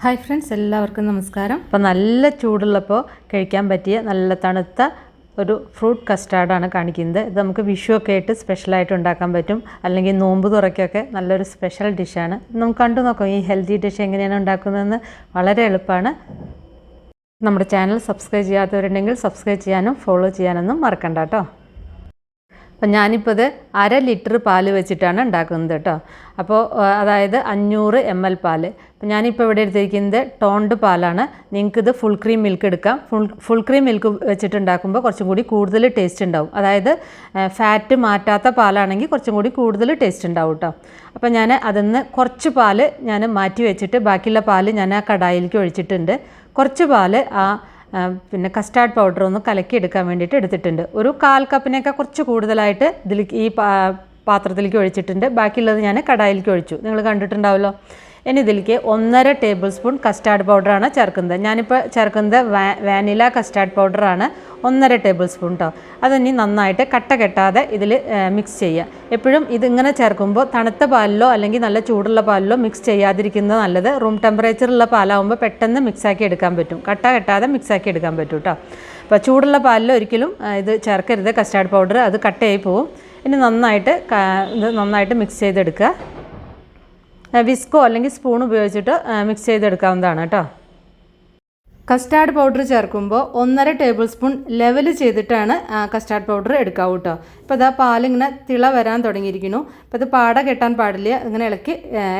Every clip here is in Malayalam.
ഹായ് ഫ്രണ്ട്സ്, എല്ലാവർക്കും നമസ്കാരം. അപ്പോൾ നല്ല ചൂടുള്ളപ്പോൾ കഴിക്കാൻ പറ്റിയ നല്ല തണുത്ത ഒരു ഫ്രൂട്ട് കസ്റ്റാർഡാണ് കാണിക്കുന്നത്. ഇത് നമുക്ക് വിഷുവൊക്കെ ആയിട്ട് സ്പെഷ്യലായിട്ട് ഉണ്ടാക്കാൻ പറ്റും, അല്ലെങ്കിൽ നോമ്പ് തുറക്കൊക്കെ നല്ലൊരു സ്പെഷ്യൽ ഡിഷാണ്. നമുക്ക് കണ്ടു നോക്കാം ഈ ഹെൽത്തി ഡിഷ് എങ്ങനെയാണ് ഉണ്ടാക്കുന്നതെന്ന്. വളരെ എളുപ്പമാണ്. നമ്മുടെ ചാനൽ സബ്സ്ക്രൈബ് ചെയ്യാത്തവരുണ്ടെങ്കിൽ സബ്സ്ക്രൈബ് ചെയ്യാനും ഫോളോ ചെയ്യാനൊന്നും മറക്കണ്ട കേട്ടോ. അപ്പം ഞാനിപ്പോൾ ഇത് 1/2 ലിറ്റർ പാല് വെച്ചിട്ടാണ് ഉണ്ടാക്കുന്നത് കേട്ടോ. അപ്പോൾ അതായത് 500 ml പാല്. അപ്പോൾ ഞാനിപ്പോൾ ഇവിടെ എടുത്തിരിക്കുന്നത് ടോണ്ട് പാലാണ്. നിങ്ങൾക്കിത് ഫുൾ ക്രീം മിൽക്ക് എടുക്കാം. ഫുൾ ക്രീം മിൽക്ക് വെച്ചിട്ട് ഉണ്ടാക്കുമ്പോൾ കുറച്ചും കൂടി കൂടുതൽ ടേസ്റ്റ് ഉണ്ടാവും. അതായത് ഫാറ്റ് മാറ്റാത്ത പാലാണെങ്കിൽ കുറച്ചും കൂടി കൂടുതൽ ടേസ്റ്റ് ഉണ്ടാവും കേട്ടോ. അപ്പോൾ ഞാൻ അതിന്ന് കുറച്ച് പാല് ഞാൻ മാറ്റി വെച്ചിട്ട് ബാക്കിയുള്ള പാല് ഞാൻ ആ കടായിലേക്ക് ഒഴിച്ചിട്ടുണ്ട്. കുറച്ച് പാല് പിന്നെ കസ്റ്റാർഡ് പൗഡർ ഒന്ന് കലക്കിയെടുക്കാൻ വേണ്ടിയിട്ട് എടുത്തിട്ടുണ്ട്. ഒരു 1/4 കപ്പിനൊക്കെ കുറച്ച് കൂടുതലായിട്ട് ഇതിലേക്ക് ഈ പാത്രത്തിലേക്ക് ഒഴിച്ചിട്ടുണ്ട്. ബാക്കിയുള്ളത് ഞാൻ കടായിലേക്ക് ഒഴിച്ചു, നിങ്ങൾ കണ്ടിട്ടുണ്ടാവുമല്ലോ. ഇനി ഇതിലേക്ക് 1.5 ടേബിൾ സ്പൂൺ കസ്റ്റാർഡ് പൗഡറാണ് ചേർക്കുന്നത്. ഞാനിപ്പോൾ ചേർക്കുന്നത് വാനില കസ്റ്റാർഡ് പൗഡറാണ്, 1.5 ടേബിൾ സ്പൂൺ കേട്ടോ. അതിനി നന്നായിട്ട് കട്ട കെട്ടാതെ ഇതിൽ മിക്സ് ചെയ്യുക. എപ്പോഴും ഇതിങ്ങനെ ചേർക്കുമ്പോൾ തണുത്ത പാലിലോ അല്ലെങ്കിൽ നല്ല ചൂടുള്ള പാലിലോ മിക്സ് ചെയ്യാതിരിക്കുന്നത് നല്ലത്. റൂം ടെമ്പറേച്ചറുള്ള പാലാവുമ്പോൾ പെട്ടെന്ന് മിക്സാക്കി എടുക്കാൻ പറ്റും, കട്ട കെട്ടാതെ മിക്സാക്കി എടുക്കാൻ പറ്റും കേട്ടോ. അപ്പോൾ ചൂടുള്ള പാലിൽ ഒരിക്കലും ഇത് ചേർക്കരുത് കസ്റ്റാർഡ് പൗഡർ, അത് കട്ടയായി പോവും. ഇനി നന്നായിട്ട് മിക്സ് ചെയ്തെടുക്കുക. വിസ്കോ അല്ലെങ്കിൽ സ്പൂൺ ഉപയോഗിച്ചിട്ട് മിക്സ് ചെയ്തെടുക്കാവുന്നതാണ് കേട്ടോ. കസ്റ്റാർഡ് പൗഡർ ചേർക്കുമ്പോൾ 1.5 ടേബിൾ സ്പൂൺ ലെവൽ ചെയ്തിട്ടാണ് കസ്റ്റാർഡ് പൗഡർ എടുക്കാവൂ കേട്ടോ. ഇപ്പോൾ ഇതാ പാലിങ്ങനെ തിള വരാൻ തുടങ്ങിയിരിക്കുന്നു. അപ്പോൾ ഇത് പാട കെട്ടാൻ പാടില്ല, ഇങ്ങനെ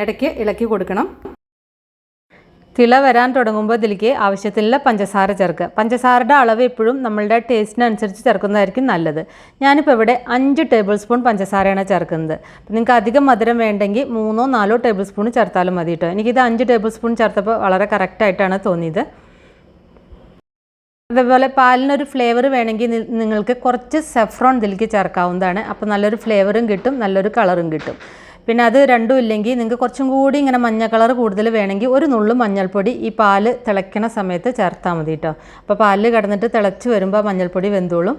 ഇടയ്ക്ക് ഇളക്കി കൊടുക്കണം. തിള വരാൻ തുടങ്ങുമ്പോൾ ഇതിലേക്ക് ആവശ്യത്തിലുള്ള പഞ്ചസാര ചേർക്കുക. പഞ്ചസാരയുടെ അളവ് എപ്പോഴും നമ്മളുടെ ടേസ്റ്റിനനുസരിച്ച് ചേർക്കുന്നതായിരിക്കും നല്ലത്. ഞാനിപ്പോൾ ഇവിടെ 5 ടേബിൾ സ്പൂൺ പഞ്ചസാരയാണ് ചേർക്കുന്നത്. അപ്പോൾ നിങ്ങൾക്ക് അധികം മധുരം വേണ്ടെങ്കിൽ 3-4 ടേബിൾ സ്പൂൺ ചേർത്താലും മതി കേട്ടോ. എനിക്കിത് 5 ടേബിൾ സ്പൂൺ ചേർത്തപ്പോൾ വളരെ കറക്റ്റായിട്ടാണ് തോന്നിയത്. അതേപോലെ പാലിനൊരു ഫ്ലേവർ വേണമെങ്കിൽ നിങ്ങൾക്ക് കുറച്ച് സെഫ്രോൺ ഇതിലേക്ക് ചേർക്കാവുന്നതാണ്. അപ്പോൾ നല്ലൊരു ഫ്ലേവറും കിട്ടും, നല്ലൊരു കളറും കിട്ടും. പിന്നെ അത് രണ്ടും ഇല്ലെങ്കിൽ നിങ്ങൾക്ക് കുറച്ചും കൂടി ഇങ്ങനെ മഞ്ഞ കളർ കൂടുതൽ വേണമെങ്കിൽ ഒരു നുള്ളു മഞ്ഞൾപ്പൊടി ഈ പാല് തിളയ്ക്കണ സമയത്ത് ചേർത്താൽ മതി കേട്ടോ. അപ്പോൾ പാല് കിടന്നിട്ട് തിളച്ച് വരുമ്പോൾ മഞ്ഞൾപ്പൊടി വെന്തോളും.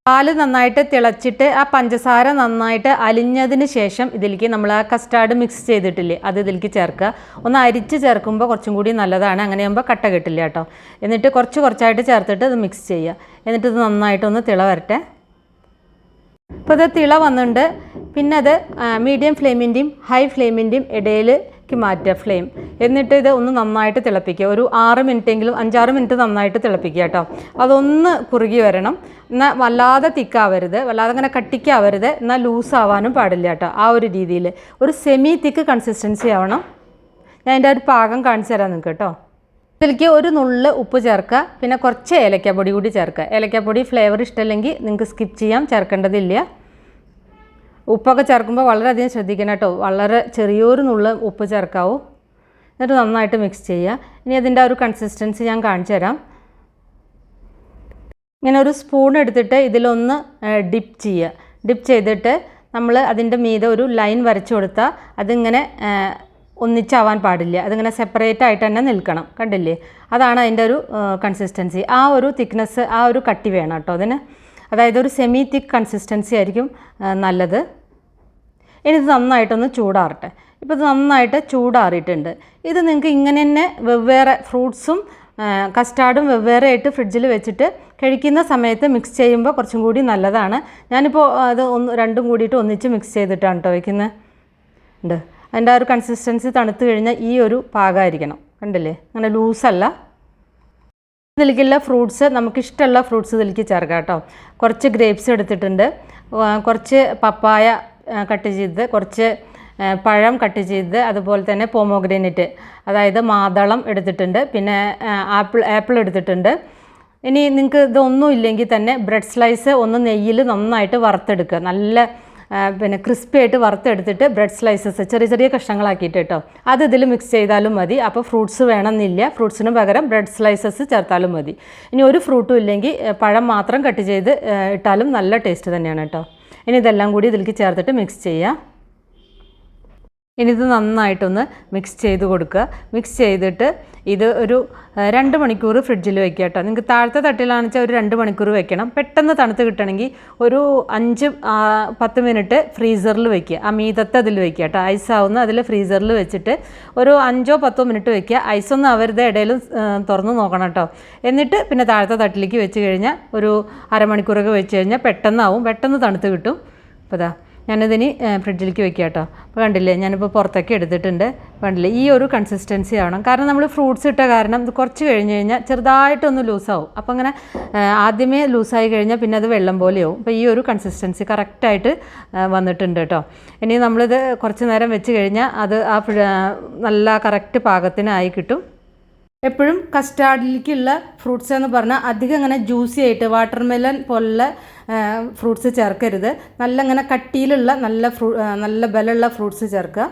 പാല് നന്നായിട്ട് തിളച്ചിട്ട് ആ പഞ്ചസാര നന്നായിട്ട് അലിഞ്ഞതിന് ശേഷം ഇതിലേക്ക് നമ്മൾ ആ കസ്റ്റാർഡ് മിക്സ് ചെയ്തിട്ടില്ലേ അത് ഇതിലേക്ക് ചേർക്കുക. ഒന്ന് അരിച്ച് ചേർക്കുമ്പോൾ കുറച്ചും കൂടി നല്ലതാണ്, അങ്ങനെയാകുമ്പോൾ കട്ട കിട്ടില്ല കേട്ടോ. എന്നിട്ട് കുറച്ചായിട്ട് ചേർത്തിട്ട് ഇത് മിക്സ് ചെയ്യുക. എന്നിട്ട് ഇത് നന്നായിട്ടൊന്ന് തിള വരട്ടെ. ഇപ്പോൾ ഇത് തിള വന്നിട്ടുണ്ട്. പിന്നെ അത് മീഡിയം ഫ്ലെയിമിൻ്റെയും ഹൈ ഫ്ലെയിമിൻ്റെയും ഇടയിലേക്ക് മാറ്റുക ഫ്ലെയിം. എന്നിട്ട് ഇത് ഒന്ന് നന്നായിട്ട് തിളപ്പിക്കുക. ഒരു 6 മിനിറ്റെങ്കിലും 5-6 മിനിറ്റ് നന്നായിട്ട് തിളപ്പിക്കുക കേട്ടോ. അതൊന്ന് കുറുകി വരണം. എന്നാൽ വല്ലാതെ തിക്കാവരുത്, വല്ലാതെ അങ്ങനെ കട്ടിക്കാവരുത്, എന്നാൽ ലൂസാവാനും പാടില്ല കേട്ടോ. ആ ഒരു രീതിയിൽ ഒരു സെമി തിക്ക് കൺസിസ്റ്റൻസി ആവണം. ഞാൻ അതിൻ്റെ ഒരു പാകം കാണിച്ചു തരാം നിങ്ങൾക്ക് കേട്ടോ. ഇതിലേക്ക് ഒരു നുള്ള് ഉപ്പ് ചേർക്കുക. പിന്നെ കുറച്ച് ഏലക്കാപ്പൊടി കൂടി ചേർക്കുക. ഏലക്കാപ്പൊടി ഫ്ലേവർ ഇഷ്ടമല്ലെങ്കിൽ നിങ്ങൾക്ക് സ്കിപ്പ് ചെയ്യാം, ചേർക്കേണ്ടതില്ല. ഉപ്പൊക്കെ ചേർക്കുമ്പോൾ വളരെയധികം ശ്രദ്ധിക്കണം കേട്ടോ. വളരെ ചെറിയൊരു നുള്ള് ഉപ്പ് ചേർക്കാവൂ. എന്നിട്ട് നന്നായിട്ട് മിക്സ് ചെയ്യുക. ഇനി അതിൻ്റെ ഒരു കൺസിസ്റ്റൻസി ഞാൻ കാണിച്ചു തരാം. ഇങ്ങനെ ഒരു സ്പൂൺ എടുത്തിട്ട് ഇതിലൊന്ന് ഡിപ്പ് ചെയ്യുക. ഡിപ്പ് ചെയ്തിട്ട് നമ്മൾ അതിൻ്റെ മീതെ ഒരു ലൈൻ വരച്ചു കൊടുത്താൽ അതിങ്ങനെ ഒന്നിച്ചാവാൻ പാടില്ല, അതിങ്ങനെ സെപ്പറേറ്റ് ആയിട്ട് തന്നെ നിൽക്കണം. കണ്ടില്ലേ, അതാണ് അതിൻ്റെ ഒരു കൺസിസ്റ്റൻസി. ആ ഒരു തിക്നെസ്, ആ ഒരു കട്ടി വേണം കേട്ടോ അതിന്. അതായത് ഒരു സെമി തിക്ക് കൺസിസ്റ്റൻസി ആയിരിക്കും നല്ലത്. ഇനി ഇത് നന്നായിട്ടൊന്ന് ചൂടാറട്ടെ. ഇപ്പോൾ ഇത് നന്നായിട്ട് ചൂടാറിയിട്ടുണ്ട്. ഇത് നിങ്ങൾക്ക് ഇങ്ങനെ തന്നെ വെവ്വേറെ ഫ്രൂട്ട്സും കസ്റ്റാർഡും വെവ്വേറെ ആയിട്ട് ഫ്രിഡ്ജിൽ വെച്ചിട്ട് കഴിക്കുന്ന സമയത്ത് മിക്സ് ചെയ്യുമ്പോൾ കുറച്ചും കൂടി നല്ലതാണ്. ഞാനിപ്പോൾ അത് രണ്ടും കൂടിയിട്ട് ഒന്നിച്ച് മിക്സ് ചെയ്തിട്ടാണ് കേട്ടോ വയ്ക്കുന്നത്. അതിൻ്റെ ആ ഒരു കൺസിസ്റ്റൻസി തണുത്ത് കഴിഞ്ഞാൽ ഈ ഒരു പാകമായിരിക്കണം. കണ്ടില്ലേ, അങ്ങനെ ലൂസല്ല. ഇതിലേക്കുള്ള ഫ്രൂട്ട്സ് നമുക്കിഷ്ടമുള്ള ഫ്രൂട്ട്സ് ഇതിലേക്ക് ചേർക്കാം കേട്ടോ. കുറച്ച് ഗ്രേപ്സ് എടുത്തിട്ടുണ്ട്, കുറച്ച് പപ്പായ കട്ട് ചെയ്ത്, കുറച്ച് പഴം കട്ട് ചെയ്ത്, അതുപോലെ തന്നെ പോമോഗ്രാനൈറ്റ് അതായത് മാതളം എടുത്തിട്ടുണ്ട്, പിന്നെ ആപ്പിൾ എടുത്തിട്ടുണ്ട്. ഇനി നിങ്ങൾക്ക് ഇതൊന്നും ഇല്ലെങ്കിൽ തന്നെ ബ്രെഡ് സ്ലൈസ് ഒന്ന് നെയ്യിൽ നന്നായിട്ട് വറുത്തെടുക്കുക. നല്ല പിന്നെ ക്രിസ്പി ആയിട്ട് വറുത്തെടുത്തിട്ട് ബ്രെഡ് സ്ലൈസസ് ചെറിയ കഷ്ണങ്ങളാക്കിയിട്ട് കേട്ടോ അത് ഇതിൽ മിക്സ് ചെയ്താലും മതി. അപ്പോൾ ഫ്രൂട്ട്സ് വേണമെന്നില്ല, ഫ്രൂട്ട്സിന് പകരം ബ്രെഡ് സ്ലൈസസ് ചേർത്താലും മതി. ഇനി ഒരു ഫ്രൂട്ടും ഇല്ലെങ്കിൽ പഴം മാത്രം കട്ട് ചെയ്ത് ഇട്ടാലും നല്ല ടേസ്റ്റ് തന്നെയാണ് കേട്ടോ. ഇനി ഇതെല്ലാം കൂടി ഇതിലേക്ക് ചേർത്തിട്ട് മിക്സ് ചെയ്യുക. ഇനി ഇത് നന്നായിട്ടൊന്ന് മിക്സ് ചെയ്ത് കൊടുക്കുക. മിക്സ് ചെയ്തിട്ട് ഇത് ഒരു 2 മണിക്കൂർ ഫ്രിഡ്ജിൽ വെക്കുക കേട്ടോ. നിങ്ങൾക്ക് താഴത്തെ തട്ടിലാണെന്ന് വെച്ചാൽ ഒരു 2 മണിക്കൂർ വെക്കണം. പെട്ടെന്ന് തണുത്ത് കിട്ടണമെങ്കിൽ ഒരു 5-10 മിനിറ്റ് ഫ്രീസറിൽ വെക്കുക. ആ മീതത്തെ അതിൽ വെക്കുക കേട്ടോ. ഐസാവുന്ന അതിൽ ഫ്രീസറിൽ വെച്ചിട്ട് ഒരു 5-10 മിനിറ്റ് വെക്കുക. ഐസൊന്നും അവരുടെ ഇടയിലും തുറന്ന് നോക്കണം കേട്ടോ. എന്നിട്ട് പിന്നെ താഴത്തെ തട്ടിലേക്ക് വെച്ച് കഴിഞ്ഞാൽ ഒരു അരമണിക്കൂറൊക്കെ വെച്ച് കഴിഞ്ഞാൽ പെട്ടെന്ന് തണുത്ത് കിട്ടും. അപ്പോൾ ഇതാ ഞാനിതിന് ഫ്രിഡ്ജിലേക്ക് വെക്കുക കേട്ടോ. അപ്പോൾ കണ്ടില്ലേ, ഞാനിപ്പോൾ പുറത്തൊക്കെ എടുത്തിട്ടുണ്ട്. കണ്ടില്ലേ, ഈ ഒരു കൺസിസ്റ്റൻസി ആവണം. കാരണം നമ്മൾ ഫ്രൂട്ട്സ് ഇട്ട കാരണം ഇത് കുറച്ച് കഴിഞ്ഞ് കഴിഞ്ഞാൽ ചെറുതായിട്ടൊന്ന് ലൂസാവും. അപ്പോൾ അങ്ങനെ ആദ്യമേ ലൂസായി കഴിഞ്ഞാൽ പിന്നെ അത് വെള്ളം പോലെയാവും. അപ്പോൾ ഈ ഒരു കൺസിസ്റ്റൻസി കറക്റ്റായിട്ട് വന്നിട്ടുണ്ട് കേട്ടോ. ഇനി നമ്മളിത് കുറച്ച് നേരം വെച്ച് കഴിഞ്ഞാൽ അത് നല്ല കറക്റ്റ് പാകത്തിനായി കിട്ടും. എപ്പോഴും കസ്റ്റാർഡിലേക്കുള്ള ഫ്രൂട്ട്സ് എന്ന് പറഞ്ഞാൽ അധികം ഇങ്ങനെ ജ്യൂസി ആയിട്ട് വാട്ടർമെലൺ പോലുള്ള ഫ്രൂട്ട്സ് ചേർക്കരുത്. നല്ല ഇങ്ങനെ കട്ടിയിലുള്ള നല്ല ബലമുള്ള ഫ്രൂട്ട്സ് ചേർക്കുക.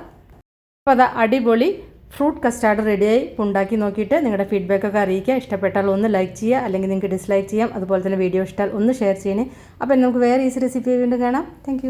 അപ്പോൾ അത് അടിപൊളി ഫ്രൂട്ട് കസ്റ്റാർഡ് റെഡിയായി. ഉണ്ടാക്കി നോക്കിയിട്ട് നിങ്ങളുടെ ഫീഡ്ബാക്കൊക്കെ അറിയിക്കുക. ഇഷ്ടപ്പെട്ടാൽ ഒന്ന് ലൈക്ക് ചെയ്യുക, അല്ലെങ്കിൽ നിങ്ങൾക്ക് ഡിസ്ലൈക്ക് ചെയ്യാം. അതുപോലെ തന്നെ വീഡിയോ ഇഷ്ടമാൽ ഒന്ന് ഷെയർ ചെയ്യണേ. അപ്പോൾ നമുക്ക് വേറെ ഈസി റെസിപ്പി വീണ്ടും കാണാം. താങ്ക്